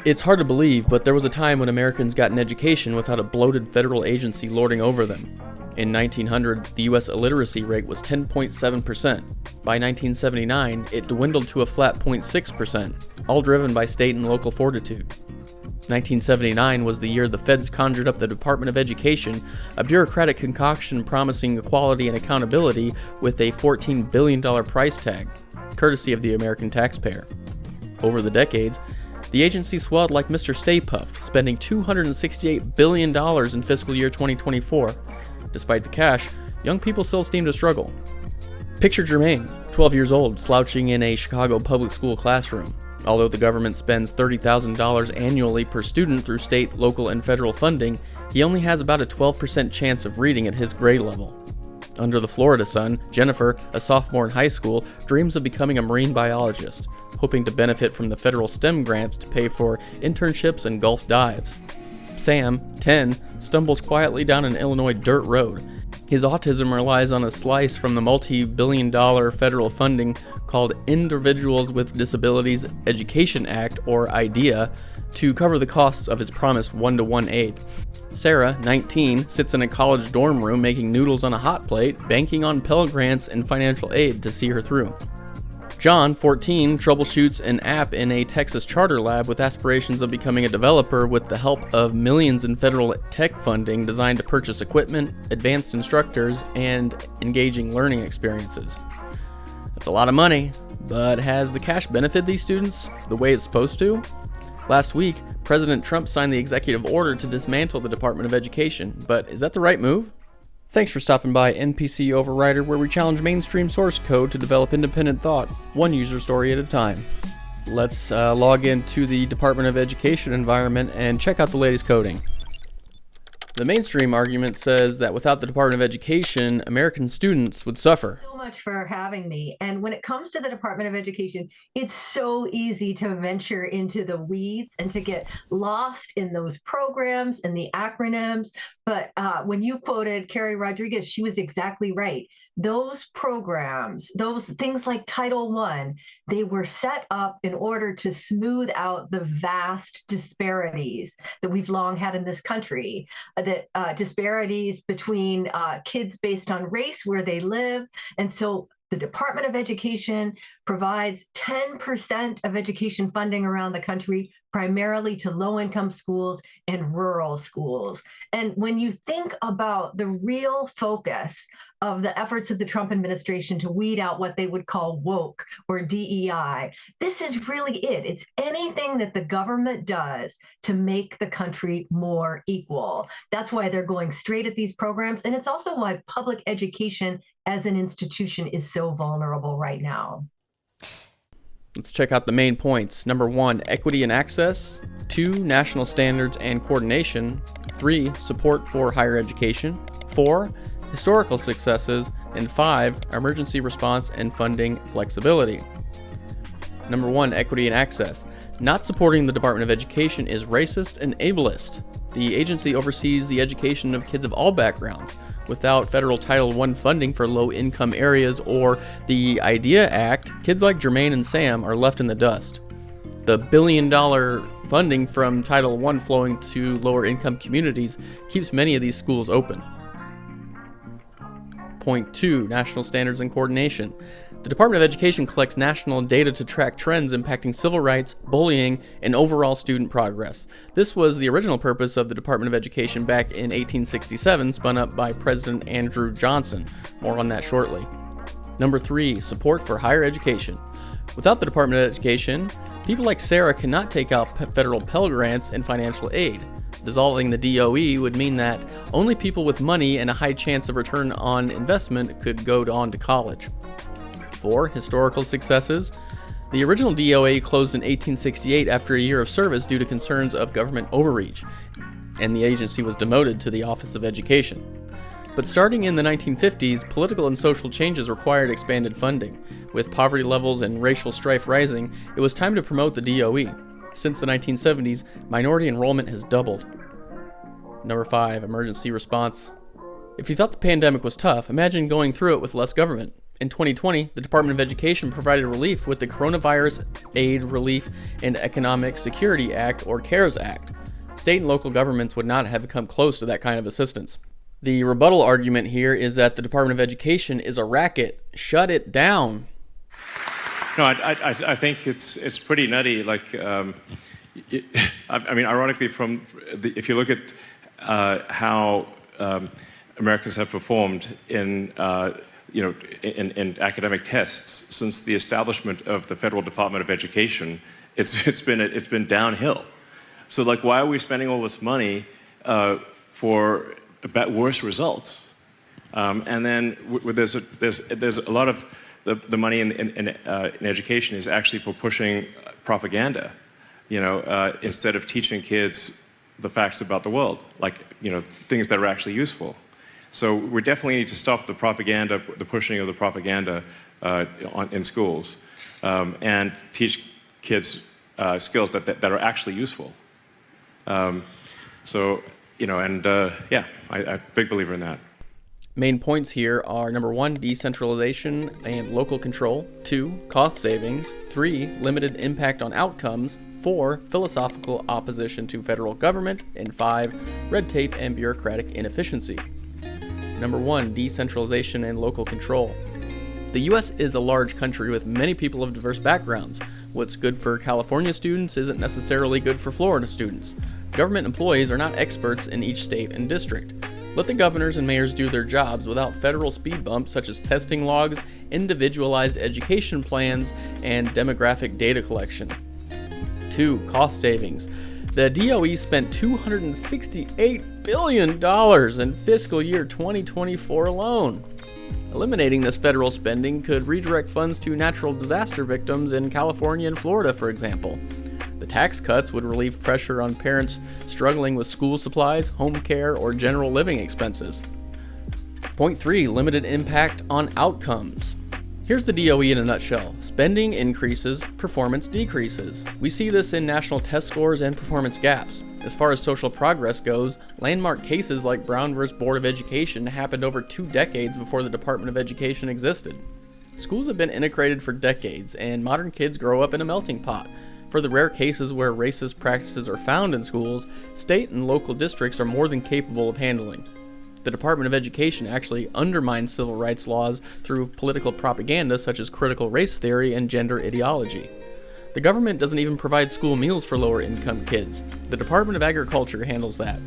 It's hard to believe, but there was a time when Americans got an education without a bloated federal agency lording over them. In 1900, the U.S. illiteracy rate was 10.7%. By 1979, it dwindled to a flat 0.6%, all driven by state and local fortitude. 1979 was the year the feds conjured up the Department of Education, a bureaucratic concoction promising equality and accountability with a $14 billion price tag, courtesy of the American taxpayer. Over the decades, the agency swelled like Mr. Stay Puft, spending $268 billion in fiscal year 2024. Despite the cash, young people still seem to struggle. Picture Jermaine, 12 years old, slouching in a Chicago public school classroom. Although the government spends $30,000 annually per student through state, local, and federal funding, he only has about a 12% chance of reading at his grade level. Under the Florida sun, Jennifer, a sophomore in high school, dreams of becoming a marine biologist, hoping to benefit from the federal STEM grants to pay for internships and Gulf dives. Sam, 10, stumbles quietly down an Illinois dirt road. His autism relies on a slice from the multi-billion-dollar federal funding called Individuals with Disabilities Education Act, or IDEA, to cover the costs of his promised one-to-one aid. Sarah, 19, sits in a college dorm room making noodles on a hot plate, banking on Pell Grants and financial aid to see her through. John, 14, troubleshoots an app in a Texas charter lab with aspirations of becoming a developer with the help of millions in federal tech funding designed to purchase equipment, advanced instructors, and engaging learning experiences. That's a lot of money, but has the cash benefited these students the way it's supposed to? Last week, President Trump signed the executive order to dismantle the Department of Education, but is that the right move? Thanks for stopping by NPC Overrider, where we challenge mainstream source code to develop independent thought, one user story at a time. Let's log into the Department of Education environment and check out the latest coding. The mainstream argument says that without the Department of Education, American students would suffer. So much for having me. And when it comes to the Department of Education, it's so easy to venture into the weeds and to get lost in those programs and the acronyms. But when you quoted Carrie Rodriguez, she was exactly right. Those programs, those things like Title I, they were set up in order to smooth out the vast disparities that we've long had in this country, that disparities between kids based on race, where they live. And so the Department of Education provides 10% of education funding around the country, primarily to low-income schools and rural schools. And when you think about the real focus of the efforts of the Trump administration to weed out what they would call woke or DEI, this is really it. It's anything that the government does to make the country more equal. That's why they're going straight at these programs. And it's also why public education as an institution is so vulnerable right now. Let's check out the main points. Number 1, equity and access. 2, national standards and coordination. 3, support for higher education. 4, historical successes. And 5, emergency response and funding flexibility. Number 1, equity and access. Not supporting the Department of Education is racist and ableist. The agency oversees the education of kids of all backgrounds. Without federal Title I funding for low-income areas or the IDEA Act, kids like Jermaine and Sam are left in the dust. The billion-dollar funding from Title I flowing to lower-income communities keeps many of these schools open. Point 2, national standards and coordination. The Department of Education collects national data to track trends impacting civil rights, bullying, and overall student progress. This was the original purpose of the Department of Education back in 1867, spun up by President Andrew Johnson. More on that shortly. Number 3, support for higher education. Without the Department of Education, people like Sarah cannot take out federal Pell Grants and financial aid. Dissolving the DOE would mean that only people with money and a high chance of return on investment could go on to college. 4, historical successes. The original DOA closed in 1868 after a year of service due to concerns of government overreach, and the agency was demoted to the Office of Education. But starting in the 1950s, political and social changes required expanded funding. With poverty levels and racial strife rising, it was time to promote the DOE. Since the 1970s, minority enrollment has doubled. Number 5, emergency response. If you thought the pandemic was tough, imagine going through it with less government. In 2020, the Department of Education provided relief with the Coronavirus Aid, Relief, and Economic Security Act, or CARES Act. State and local governments would not have come close to that kind of assistance. The rebuttal argument here is that the Department of Education is a racket. Shut it down. No, I think it's pretty nutty. Ironically, if you look at how Americans have performed in academic tests since the establishment of the Federal Department of Education, it's been downhill. So, why are we spending all this money for worse results? And then there's a lot of the money in education is actually for pushing propaganda, instead of teaching kids the facts about the world, things that are actually useful. So we definitely need to stop the propaganda, the pushing of the propaganda in schools, and teach kids skills that are actually useful. I'm a big believer in that. Main points here are number 1, decentralization and local control, 2, cost savings, 3, limited impact on outcomes, 4, philosophical opposition to federal government, and 5, red tape and bureaucratic inefficiency. Number 1, decentralization and local control. The U.S. is a large country with many people of diverse backgrounds. What's good for California students isn't necessarily good for Florida students. Government employees are not experts in each state and district. Let the governors and mayors do their jobs without federal speed bumps such as testing logs, individualized education plans, and demographic data collection. 2, cost savings. The DOE spent $268 billion in fiscal year 2024 alone. Eliminating this federal spending could redirect funds to natural disaster victims in California and Florida, for example. The tax cuts would relieve pressure on parents struggling with school supplies, home care, or general living expenses. Point 3, limited impact on outcomes. Here's the DOE in a nutshell. Spending increases, performance decreases. We see this in national test scores and performance gaps. As far as social progress goes, landmark cases like Brown v. Board of Education happened over 2 decades before the Department of Education existed. Schools have been integrated for decades, and modern kids grow up in a melting pot. For the rare cases where racist practices are found in schools, state and local districts are more than capable of handling. The Department of Education actually undermines civil rights laws through political propaganda such as critical race theory and gender ideology. The government doesn't even provide school meals for lower income kids. The Department of Agriculture handles that.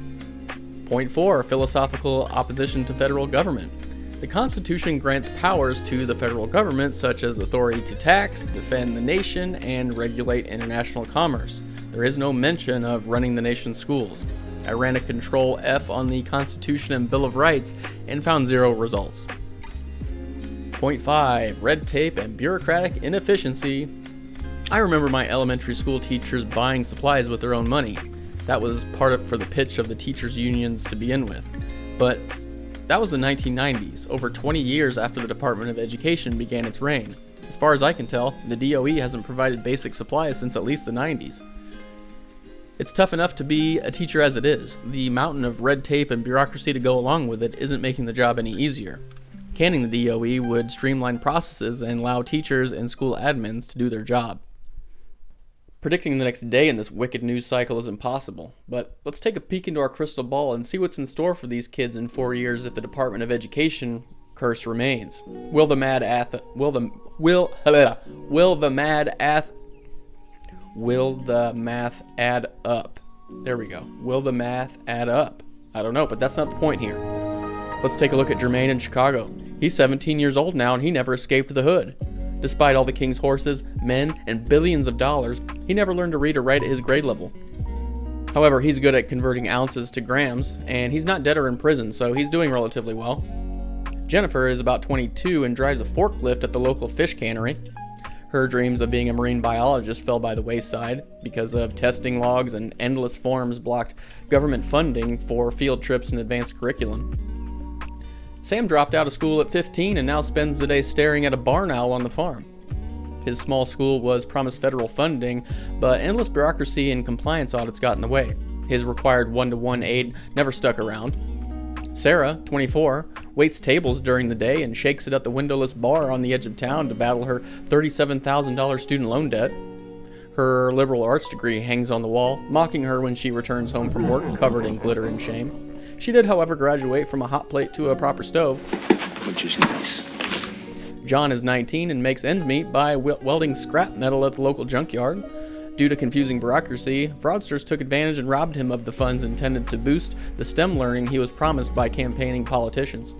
Point 4, philosophical opposition to federal government. The Constitution grants powers to the federal government such as authority to tax, defend the nation, and regulate international commerce. There is no mention of running the nation's schools. I ran a Control F on the Constitution and Bill of Rights and found 0 results. Point 5, red tape and bureaucratic inefficiency. I remember my elementary school teachers buying supplies with their own money. That was for the pitch of the teachers' unions to begin with. But that was the 1990s, over 20 years after the Department of Education began its reign. As far as I can tell, the DOE hasn't provided basic supplies since at least the 90s. It's tough enough to be a teacher as it is. The mountain of red tape and bureaucracy to go along with it isn't making the job any easier. Canning the DOE would streamline processes and allow teachers and school admins to do their job. Predicting the next day in this wicked news cycle is impossible, but let's take a peek into our crystal ball and see what's in store for these kids in 4 years if the Department of Education curse remains. Will the math add up? There we go. Will the math add up? I don't know, but that's not the point here. Let's take a look at Jermaine in Chicago. He's 17 years old now and he never escaped the hood. Despite all the king's horses, men, and billions of dollars, he never learned to read or write at his grade level. However, he's good at converting ounces to grams, and he's not dead or in prison, so he's doing relatively well. Jennifer is about 22 and drives a forklift at the local fish cannery. Her dreams of being a marine biologist fell by the wayside because of testing logs and endless forms blocked government funding for field trips and advanced curriculum. Sam dropped out of school at 15 and now spends the day staring at a barn owl on the farm. His small school was promised federal funding, but endless bureaucracy and compliance audits got in the way. His required one-to-one aid never stuck around. Sarah, 24, waits tables during the day, and shakes it at the windowless bar on the edge of town to battle her $37,000 student loan debt. Her liberal arts degree hangs on the wall, mocking her when she returns home from work covered in glitter and shame. She did, however, graduate from a hot plate to a proper stove. Which is nice. John is 19 and makes ends meet by welding scrap metal at the local junkyard. Due to confusing bureaucracy, fraudsters took advantage and robbed him of the funds intended to boost the STEM learning he was promised by campaigning politicians.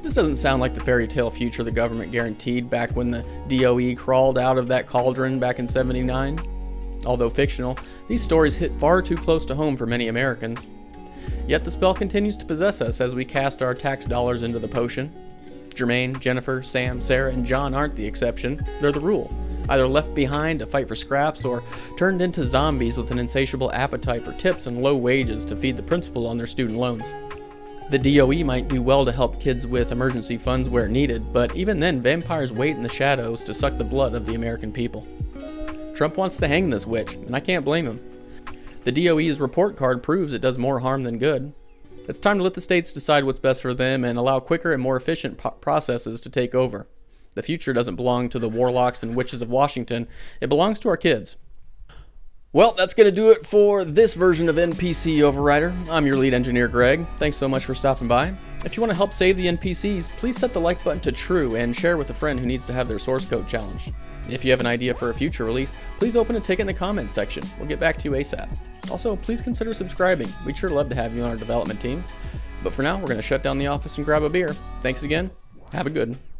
This doesn't sound like the fairy tale future the government guaranteed back when the DOE crawled out of that cauldron back in '79. Although fictional, these stories hit far too close to home for many Americans. Yet the spell continues to possess us as we cast our tax dollars into the potion. Jermaine, Jennifer, Sam, Sarah, and John aren't the exception, they're the rule. Either left behind to fight for scraps or turned into zombies with an insatiable appetite for tips and low wages to feed the principal on their student loans. The DOE might do well to help kids with emergency funds where needed, but even then, vampires wait in the shadows to suck the blood of the American people. Trump wants to hang this witch, and I can't blame him. The DOE's report card proves it does more harm than good. It's time to let the states decide what's best for them and allow quicker and more efficient processes to take over. The future doesn't belong to the warlocks and witches of Washington. It belongs to our kids. Well, that's going to do it for this version of NPC Overrider. I'm your lead engineer, Greg. Thanks so much for stopping by. If you want to help save the NPCs, please set the like button to true and share with a friend who needs to have their source code challenged. If you have an idea for a future release, please open a ticket in the comments section. We'll get back to you ASAP. Also, please consider subscribing. We'd sure love to have you on our development team. But for now, we're going to shut down the office and grab a beer. Thanks again. Have a good one.